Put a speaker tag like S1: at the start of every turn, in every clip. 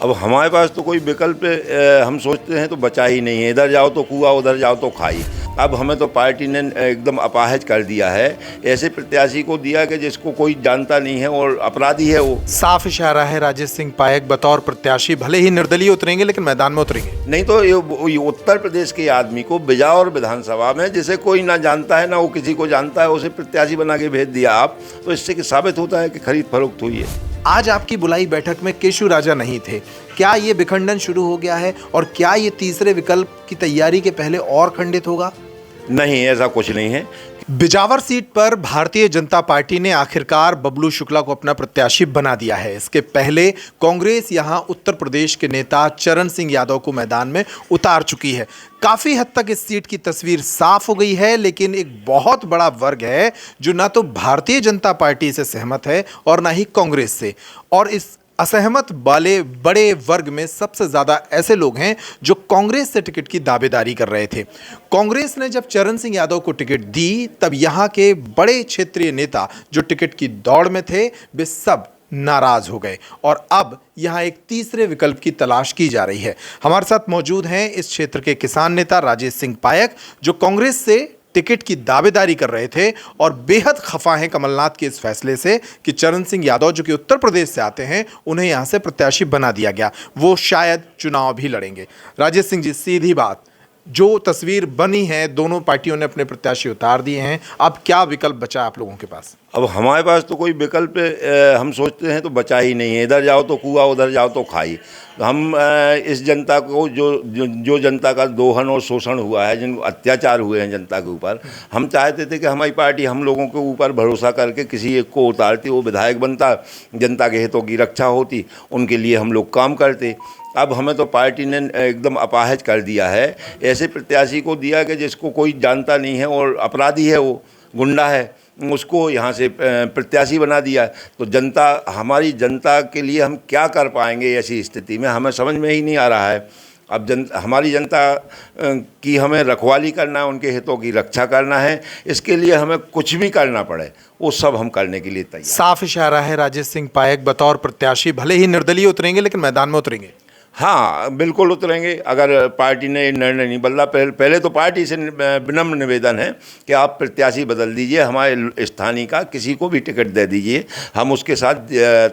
S1: अब हमारे पास तो कोई विकल्प हम सोचते हैं तो बचा ही नहीं है। इधर जाओ तो कुआं, उधर जाओ तो खाई। अब हमें तो पार्टी ने एकदम अपाहिज कर दिया है। ऐसे प्रत्याशी को दिया कि जिसको कोई जानता नहीं है और अपराधी है वो।
S2: साफ इशारा है, राजेश सिंह पायक बतौर प्रत्याशी भले ही निर्दलीय उतरेंगे लेकिन मैदान में उतरेंगे।
S1: नहीं तो ये उत्तर प्रदेश के आदमी को बिजावर विधानसभा में, जिसे कोई ना जानता है ना वो किसी को जानता है, उसे प्रत्याशी बना के भेज दिया आप। तो इससे साबित होता है कि खरीद फरोख्त हुई है।
S2: आज आपकी बुलाई बैठक में केशु राजा नहीं थे। क्या ये विखंडन शुरू हो गया है और क्या ये तीसरे विकल्प की तैयारी के पहले और खंडित होगा?
S1: नहीं, ऐसा कुछ नहीं है।
S2: बिजावर सीट पर भारतीय जनता पार्टी ने आखिरकार बबलू शुक्ला को अपना प्रत्याशी बना दिया है। इसके पहले कांग्रेस यहां उत्तर प्रदेश के नेता चरण सिंह यादव को मैदान में उतार चुकी है। काफी हद तक इस सीट की तस्वीर साफ हो गई है, लेकिन एक बहुत बड़ा वर्ग है जो ना तो भारतीय जनता पार्टी से सहमत है और ना ही कांग्रेस से। और इस असहमत वाले बड़े वर्ग में सबसे ज्यादा ऐसे लोग हैं जो कांग्रेस से टिकट की दावेदारी कर रहे थे। कांग्रेस ने जब चरण सिंह यादव को टिकट दी तब यहां के बड़े क्षेत्रीय नेता जो टिकट की दौड़ में थे वे सब नाराज हो गए और अब यहां एक तीसरे विकल्प की तलाश की जा रही है। हमारे साथ मौजूद हैं इस क्षेत्र के किसान नेता राजेश सिंह पायक जो कांग्रेस से टिकट की दावेदारी कर रहे थे और बेहद खफा हैं कमलनाथ के इस फैसले से कि चरण सिंह यादव जो कि उत्तर प्रदेश से आते हैं उन्हें यहां से प्रत्याशी बना दिया गया। वो शायद चुनाव भी लड़ेंगे। राजेश सिंह जी, सीधी बात, जो तस्वीर बनी है, दोनों पार्टियों ने अपने प्रत्याशी उतार दिए हैं, अब क्या विकल्प बचा आप लोगों के पास?
S1: अब हमारे पास तो कोई विकल्प हम सोचते हैं तो बचा ही नहीं है। इधर जाओ तो कुआं, उधर जाओ तो खाई। तो हम इस जनता को जो जनता का दोहन और शोषण हुआ है, जिन अत्याचार हुए हैं जनता के ऊपर, हम चाहते थे कि हमारी पार्टी हम लोगों के ऊपर भरोसा करके किसी एक को उतारती, वो विधायक बनता, जनता के हितों की रक्षा होती, उनके लिए हम लोग काम करते। अब हमें तो पार्टी ने एकदम अपाहिज कर दिया है। ऐसे प्रत्याशी को दिया कि जिसको कोई जानता नहीं है और अपराधी है, वो गुंडा है, उसको यहाँ से प्रत्याशी बना दिया। तो जनता, हमारी जनता के लिए हम क्या कर पाएंगे ऐसी स्थिति में, हमें समझ में ही नहीं आ रहा है। अब हमारी जनता की हमें रखवाली करना है, उनके हितों की रक्षा करना है। इसके लिए हमें कुछ भी करना पड़े वो सब हम करने के लिए तैयार।
S2: साफ इशारा है, राजेश सिंह पायक बतौर प्रत्याशी भले ही निर्दलीय उतरेंगे लेकिन मैदान में उतरेंगे।
S1: हाँ, बिल्कुल उतरेंगे अगर पार्टी ने निर्णय नहीं बदला। पहले तो पार्टी से विनम्र निवेदन है कि आप प्रत्याशी बदल दीजिए, हमारे स्थानीय का किसी को भी टिकट दे दीजिए। हम उसके साथ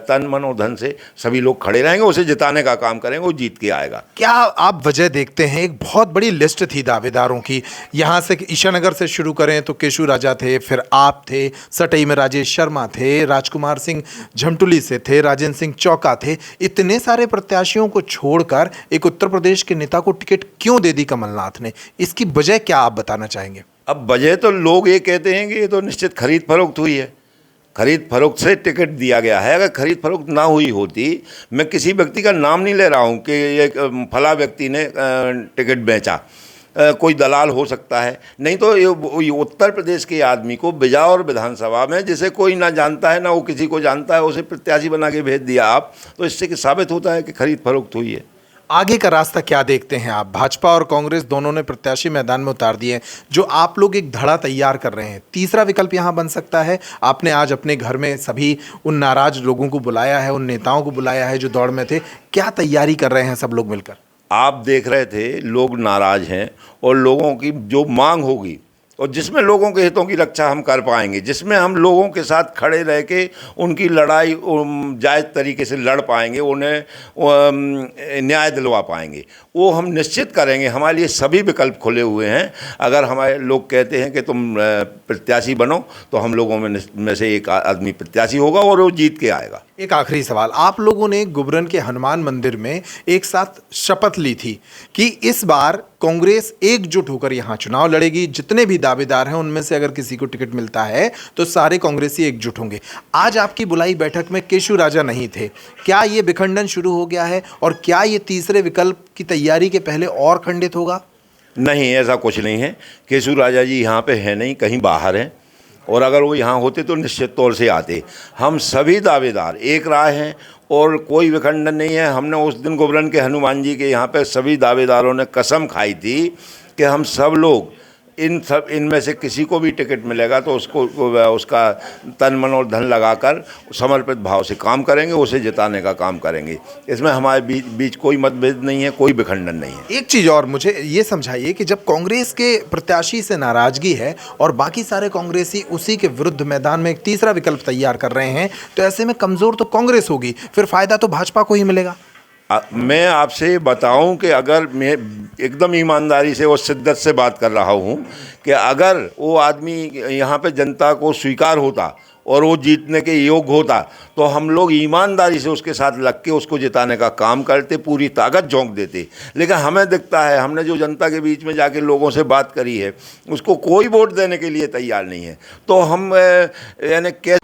S1: तन मन और धन से सभी लोग खड़े रहेंगे, उसे जिताने का काम करेंगे, वो जीत के आएगा।
S2: क्या आप वजह देखते हैं? एक बहुत बड़ी लिस्ट थी दावेदारों की। यहाँ से ईशानगर से शुरू करें तो केशु राजा थे, फिर आप थे, सटई में राजेश शर्मा थे, राजकुमार सिंह झमटुली से थे, राजेंद्र सिंह चौका थे। इतने सारे प्रत्याशियों को छोड़कर एक उत्तर प्रदेश के नेता को टिकट क्यों दे दी कमलनाथ ने? इसकी वजह क्या आप बताना चाहेंगे?
S1: अब वजह तो लोग ये कहते हैं कि ये तो निश्चित खरीद फरोख्त हुई है, खरीद फरोख्त से टिकट दिया गया है। अगर खरीद फरोख्त ना हुई होती, मैं किसी व्यक्ति का नाम नहीं ले रहा हूँ कि ये फला व्यक्ति ने टिकट बेचा, कोई दलाल हो सकता है। नहीं तो ये उत्तर प्रदेश के आदमी को बिजावर विधानसभा में, जिसे कोई ना जानता है ना वो किसी को जानता है, उसे प्रत्याशी बना के भेज दिया आप। तो इससे साबित होता है कि खरीद फरोख्त हुई है।
S2: आगे का रास्ता क्या देखते हैं आप? भाजपा और कांग्रेस दोनों ने प्रत्याशी मैदान में उतार दिए हैं। जो आप लोग एक धड़ा तैयार कर रहे हैं, तीसरा विकल्प यहां बन सकता है। आपने आज अपने घर में सभी उन नाराज लोगों को बुलाया है, उन नेताओं को बुलाया है जो दौड़ में थे। क्या तैयारी कर रहे हैं सब लोग मिलकर?
S1: आप देख रहे थे लोग नाराज हैं और लोगों की जो मांग होगी और जिसमें लोगों के हितों की रक्षा हम कर पाएंगे, जिसमें हम लोगों के साथ खड़े रह के उनकी लड़ाई जायज़ तरीके से लड़ पाएंगे, उन्हें न्याय दिलवा पाएंगे, वो हम निश्चित करेंगे। हमारे लिए सभी विकल्प खुले हुए हैं। अगर हमारे लोग कहते हैं कि तुम प्रत्याशी बनो तो हम लोगों में से एक आदमी प्रत्याशी होगा और वो जीत के आएगा।
S2: एक आखिरी सवाल, आप लोगों ने गुबरन के हनुमान मंदिर में एक साथ शपथ ली थी कि इस बार कांग्रेस एकजुट होकर यहां चुनाव लड़ेगी। जितने भी दावेदार हैं उनमें से अगर किसी को टिकट मिलता है तो सारे कांग्रेसी एकजुट होंगे। आज आपकी बुलाई बैठक में केशु राजा नहीं थे। क्या ये विखंडन शुरू हो गया है और क्या ये तीसरे विकल्प की तैयारी के पहले और खंडित होगा?
S1: नहीं, ऐसा कुछ नहीं है। केशु राजा जी यहाँ पे है नहीं, कहीं बाहर हैं, और अगर वो यहाँ होते तो निश्चित तौर से आते। हम सभी दावेदार एक राय हैं और कोई विखंडन नहीं है। हमने उस दिन गुबरन के हनुमान जी के यहाँ पे सभी दावेदारों ने कसम खाई थी कि हम सब लोग इनमें से किसी को भी टिकट मिलेगा तो उसको उसका तन मन और धन लगाकर समर्पित भाव से काम करेंगे, उसे जिताने का काम करेंगे। इसमें हमारे बीच कोई मतभेद नहीं है, कोई विखंडन नहीं है।
S2: एक चीज और मुझे ये समझाइए कि जब कांग्रेस के प्रत्याशी से नाराजगी है और बाकी सारे कांग्रेसी उसी के विरुद्ध मैदान में एक तीसरा विकल्प तैयार कर रहे हैं, तो ऐसे में कमजोर तो कांग्रेस होगी, फिर फायदा तो भाजपा को ही मिलेगा।
S1: मैं आपसे बताऊं कि अगर मैं एकदम ईमानदारी से और शिद्दत से बात कर रहा हूं कि अगर वो आदमी यहाँ पे जनता को स्वीकार होता और वो जीतने के योग्य होता तो हम लोग ईमानदारी से उसके साथ लग के उसको जिताने का काम करते, पूरी ताकत झोंक देते। लेकिन हमें दिखता है, हमने जो जनता के बीच में जाके लोगों से बात करी है, उसको कोई वोट देने के लिए तैयार नहीं है। तो हम यानी कैसे